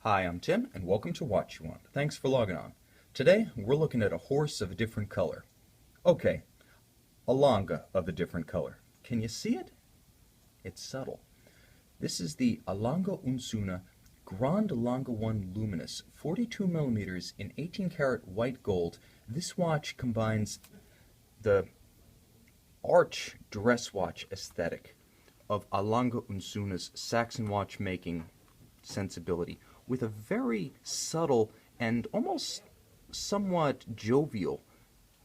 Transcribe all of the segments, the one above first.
Hi, I'm Tim, and welcome to Watch You Want. Thanks for logging on. Today, we're looking at a horse of a different color. Okay, a Lange of a different color. Can you see it? It's subtle. This is the Lange Söhne Grand Lange 1 Luminous, 42 millimeters in 18 karat white gold. This watch combines the arch dress watch aesthetic of Lange Söhne's Saxon watchmaking sensibility with a very subtle and almost somewhat jovial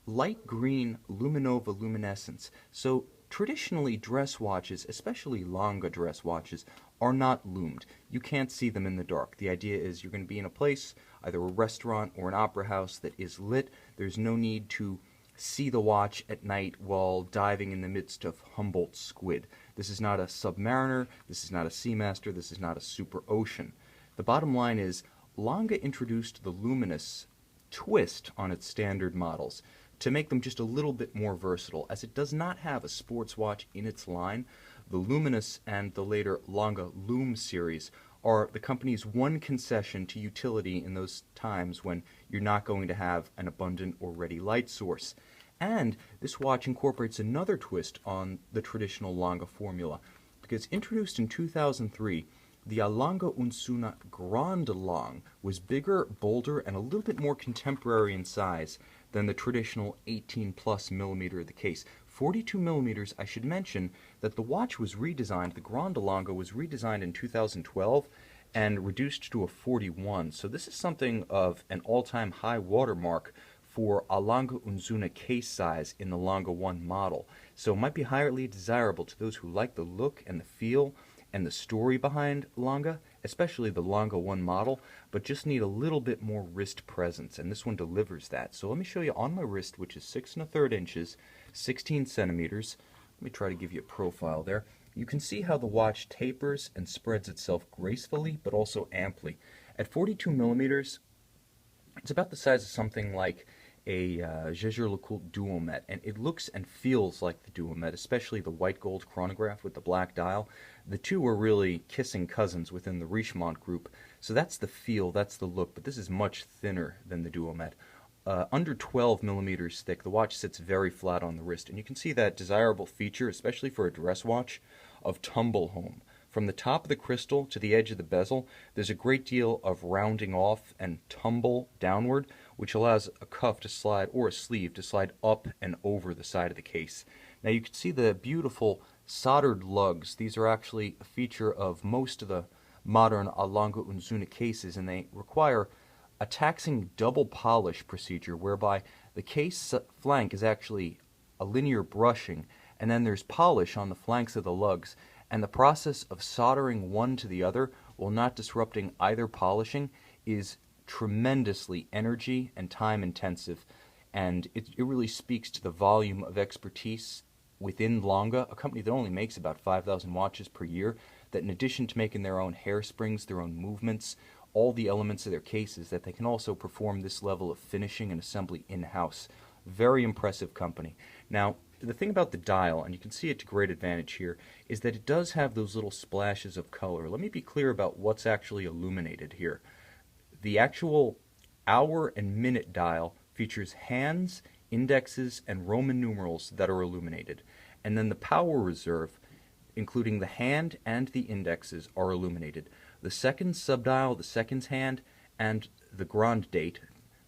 light green luminova luminescence. So traditionally dress watches, especially Lange dress watches, are not lumed. You can't see them in the dark. The idea is you're going to be in a place, either a restaurant or an opera house, that is lit. There's no need to see the watch at night while diving in the midst of Humboldt's squid. This is not a Submariner, this is not a Seamaster, this is not a Super Ocean. The bottom line is, Lange introduced the luminous twist on its standard models to make them just a little bit more versatile. As it does not have a sports watch in its line, the Luminous and the later Lange Lume series are the company's one concession to utility in those times when you're not going to have an abundant or ready light source. And this watch incorporates another twist on the traditional Lange formula, because introduced in 2003, the Lange Söhne Grand Lange was bigger, bolder, and a little bit more contemporary in size than the traditional 18 plus millimeter of the case. 42 millimeters, I should mention that the watch was redesigned, the Grand Lange was redesigned in 2012 and reduced to a 41. So this is something of an all-time high watermark for a Lange Söhne case size in the Lange 1 model. So it might be highly desirable to those who like the look and the feel and the story behind Lange, especially the Lange 1 model, but just need a little bit more wrist presence, and this one delivers that. So let me show you on my wrist, which is 6 1/3 inches, 16 centimeters. Let me try to give you a profile there. You can see how the watch tapers and spreads itself gracefully, but also amply. At 42 millimeters, it's about the size of something like a Jaeger-LeCoultre Duomet, and it looks and feels like the Duomet, especially the white gold chronograph with the black dial. The two are really kissing cousins within the Richemont group, so that's the feel, that's the look, but this is much thinner than the Duomet. Under 12 millimeters thick, the watch sits very flat on the wrist, and you can see that desirable feature, especially for a dress watch, of tumble home. From the top of the crystal to the edge of the bezel, there's a great deal of rounding off and tumble downward, which allows a cuff to slide, or a sleeve to slide up and over the side of the case. Now you can see the beautiful soldered lugs. These are actually a feature of most of the modern Lange Söhne cases, and they require a taxing double polish procedure whereby the case flank is actually a linear brushing, and then there's polish on the flanks of the lugs. And the process of soldering one to the other while not disrupting either polishing is tremendously energy and time intensive, and it really speaks to the volume of expertise within Lange, a company that only makes about 5,000 watches per year, that in addition to making their own hairsprings, their own movements, all the elements of their cases, that they can also perform this level of finishing and assembly in-house. Very impressive company. Now, the thing about the dial, and you can see it to great advantage here, is that it does have those little splashes of color. Let me be clear about what's actually illuminated here. The actual hour and minute dial features hands, indexes, and Roman numerals that are illuminated. And then the power reserve, including the hand and the indexes, are illuminated. The seconds subdial, the seconds hand, and the grand date,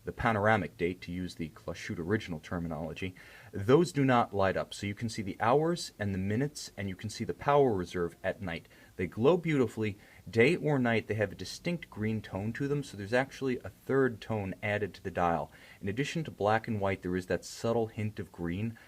the panoramic date, to use the Glashutte original terminology, those do not light up. So you can see the hours and the minutes, and you can see the power reserve at night. They glow beautifully. Day or night, they have a distinct green tone to them, so there's actually a third tone added to the dial. In addition to black and white, there is that subtle hint of green.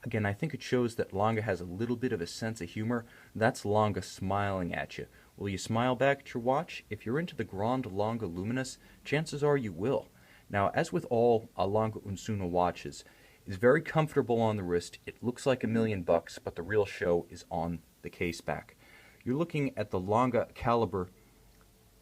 Again, I think it shows that Lange has a little bit of a sense of humor. That's Lange smiling at you. Will you smile back at your watch? If you're into the Grand Lange Luminous, chances are you will. Now, as with all Lange Söhne watches, it's very comfortable on the wrist. It looks like $1,000,000, but the real show is on the case back. You're looking at the Lange caliber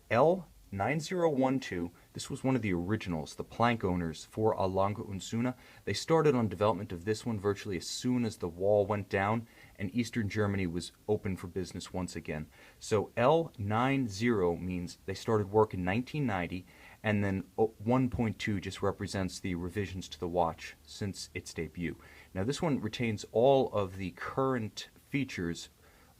L9012. This was one of the originals, the plank owners for Lange Söhne. They started on development of this one virtually as soon as the wall went down, and Eastern Germany was open for business once again. So L90 means they started work in 1990, and then 1.2 just represents the revisions to the watch since its debut. Now this one retains all of the current features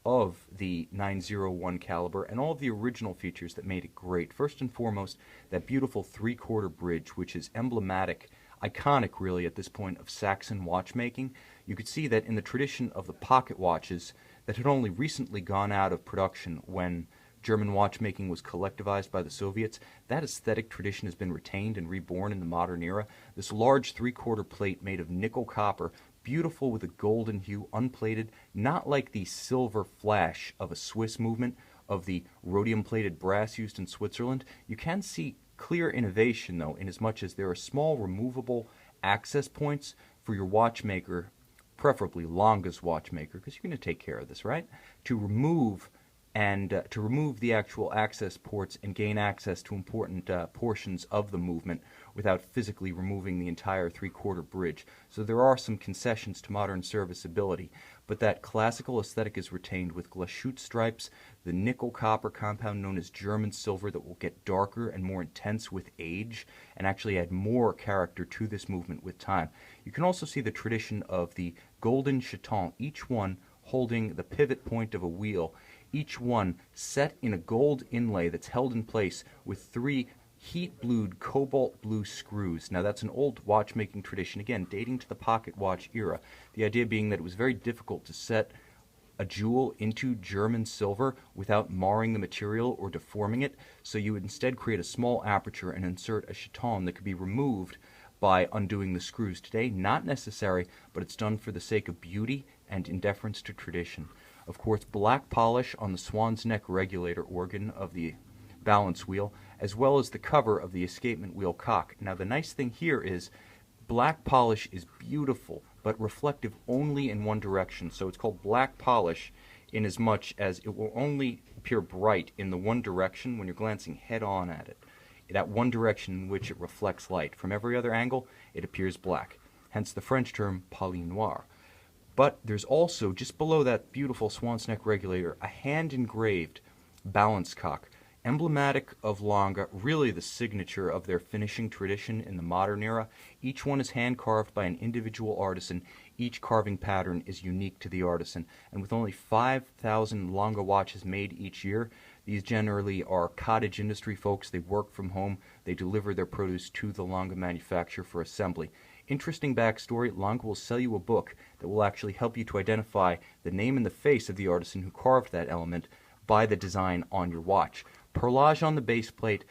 of the 901 caliber and all of the original features that made it great. First and foremost, that beautiful three-quarter bridge, which is emblematic, iconic really at this point, of Saxon watchmaking. You could see that in the tradition of the pocket watches that had only recently gone out of production when German watchmaking was collectivized by the Soviets, that aesthetic tradition has been retained and reborn in the modern era. This large three-quarter plate made of nickel copper, beautiful with a golden hue, unplated, not like the silver flash of a Swiss movement of the rhodium-plated brass used in Switzerland. You can see clear innovation, though, inasmuch as there are small removable access points for your watchmaker, preferably Lange's watchmaker, because you're going to take care of this, right? To remove the actual access ports and gain access to important portions of the movement without physically removing the entire three-quarter bridge. So there are some concessions to modern serviceability, but that classical aesthetic is retained with Glashutte stripes, the nickel copper compound known as German silver that will get darker and more intense with age and actually add more character to this movement with time. You can also see the tradition of the golden chaton, each one holding the pivot point of a wheel, each one set in a gold inlay that's held in place with 3 heat-blued cobalt blue screws. Now that's an old watchmaking tradition, again dating to the pocket watch era. The idea being that it was very difficult to set a jewel into German silver without marring the material or deforming it, so you would instead create a small aperture and insert a chaton that could be removed by undoing the screws. Today, not necessary, but it's done for the sake of beauty and in deference to tradition. Of course, black polish on the swan's neck regulator organ of the balance wheel, as well as the cover of the escapement wheel cock. Now the nice thing here is black polish is beautiful, but reflective only in one direction. So it's called black polish in as much as it will only appear bright in the one direction when you're glancing head on at it. That one direction in which it reflects light. From every other angle, it appears black. Hence the French term poli noir. But there's also, just below that beautiful swan's neck regulator, a hand-engraved balance cock, emblematic of Lange, really the signature of their finishing tradition in the modern era. Each one is hand-carved by an individual artisan. Each carving pattern is unique to the artisan. And with only 5,000 Lange watches made each year, these generally are cottage industry folks. They work from home. They deliver their produce to the Lange manufacturer for assembly. Interesting backstory, Lange will sell you a book that will actually help you to identify the name and the face of the artisan who carved that element by the design on your watch. Perlage on the base plate,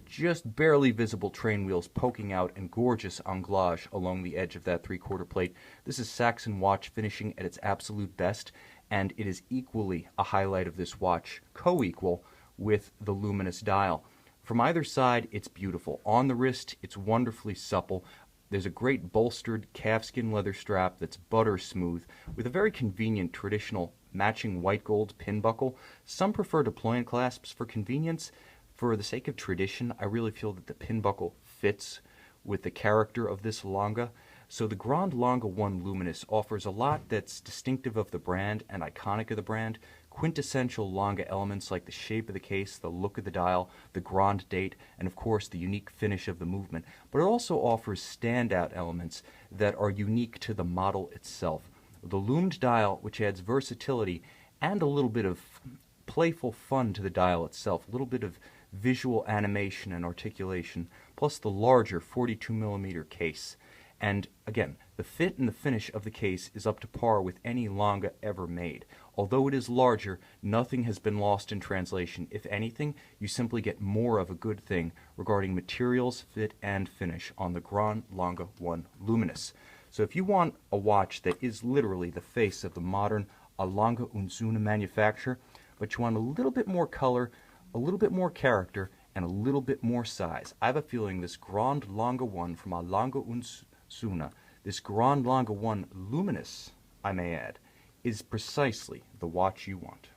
just barely visible train wheels poking out, and gorgeous anglage along the edge of that three-quarter plate. This is Saxon watch finishing at its absolute best, and it is equally a highlight of this watch, co-equal with the luminous dial. From either side, it's beautiful. On the wrist, it's wonderfully supple. There's a great bolstered calfskin leather strap that's butter smooth with a very convenient traditional matching white gold pin buckle. Some prefer deployant clasps for convenience. For the sake of tradition, I really feel that the pin buckle fits with the character of this Lange. So the Grand Lange 1 Luminous offers a lot that's distinctive of the brand and iconic of the brand. Quintessential Lange elements like the shape of the case, the look of the dial, the grand date, and of course the unique finish of the movement. But it also offers standout elements that are unique to the model itself. The lumed dial, which adds versatility and a little bit of playful fun to the dial itself, a little bit of visual animation and articulation, plus the larger 42mm case. And again, the fit and the finish of the case is up to par with any Lange ever made. Although it is larger, nothing has been lost in translation. If anything, you simply get more of a good thing regarding materials, fit, and finish on the Grand Lange 1 Luminous. So if you want a watch that is literally the face of the modern Lange Söhne manufacturer, but you want a little bit more color, a little bit more character, and a little bit more size, I have a feeling this Grand Lange 1 from Lange Söhne, this Grand Lange 1 Luminous, I may add, is precisely the watch you want.